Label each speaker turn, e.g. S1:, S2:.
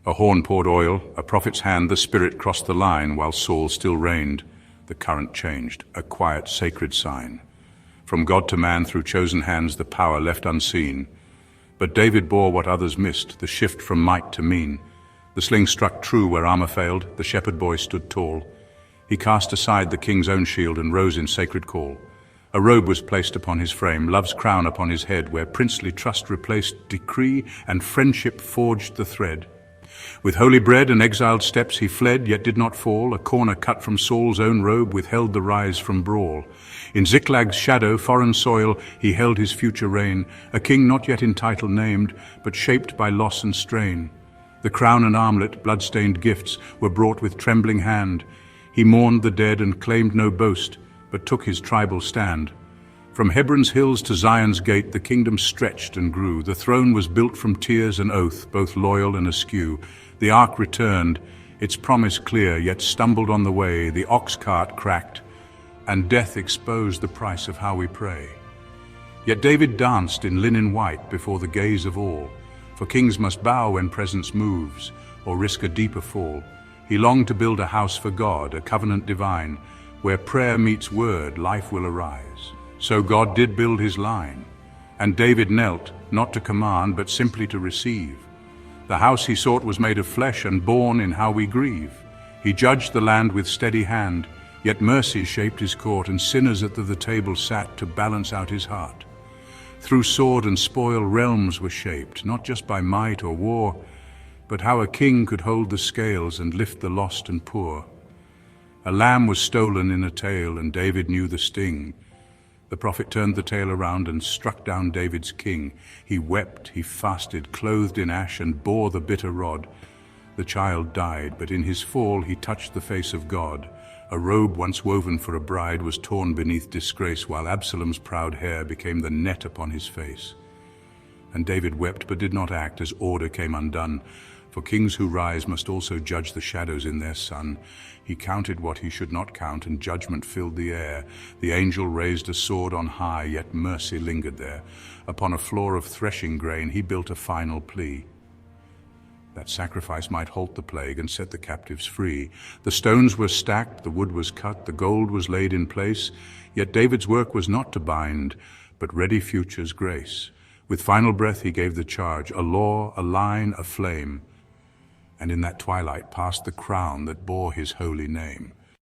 S1: A horn poured oil, a prophet's hand, the Spirit crossed the line while Saul still reigned. The current changed, a quiet, sacred sign. From God to man through chosen hands the power left unseen. But David bore what others missed, the shift from might to mean. The sling struck true where armor failed, the shepherd boy stood tall. He cast aside the king's own shield and rose in sacred call. A robe was placed upon his frame, love's crown upon his head, where princely trust replaced decree and friendship forged the thread. With holy bread and exiled steps he fled, yet did not fall. A corner cut from Saul's own robe withheld the rise from brawl. In Ziklag's shadow, foreign soil, he held his future reign, a king not yet in title named, but shaped by loss and strain. The crown and armlet, blood-stained gifts, were brought with trembling hand. He mourned the dead and claimed no boast, but took his tribal stand. From Hebron's hills to Zion's gate the kingdom stretched and grew. The throne was built from tears and oath, both loyal and askew. The ark returned, its promise clear, yet stumbled on the way. The ox cart cracked, and death exposed the price of how we pray. Yet David danced in linen white before the gaze of all, for kings must bow when presence moves, or risk a deeper fall. He longed to build a house for God, a covenant divine, where prayer meets word, life will arise. So God did build his line, and David knelt, not to command, but simply to receive. The house he sought was made of flesh and born in how we grieve. He judged the land with steady hand, yet mercy shaped his court, and sinners at the table sat to balance out his heart. Through sword and spoil realms were shaped, not just by might or war, but how a king could hold the scales and lift the lost and poor. A lamb was stolen in a tale, and David knew the sting. The prophet turned the tale around and struck down David's king. He wept, he fasted, clothed in ash, and bore the bitter rod. The child died, but in his fall he touched the face of God. A robe once woven for a bride was torn beneath disgrace, while Absalom's proud hair became the net upon his face. And David wept but did not act as order came undone. For kings who rise must also judge the shadows in their sun. He counted what he should not count, and judgment filled the air. The angel raised a sword on high, yet mercy lingered there. Upon a floor of threshing grain he built a final plea, that sacrifice might halt the plague and set the captives free. The stones were stacked, the wood was cut, the gold was laid in place. Yet David's work was not to bind, but ready future's grace. With final breath he gave the charge, a law, a line, a flame. And in that twilight passed the crown that bore his holy name.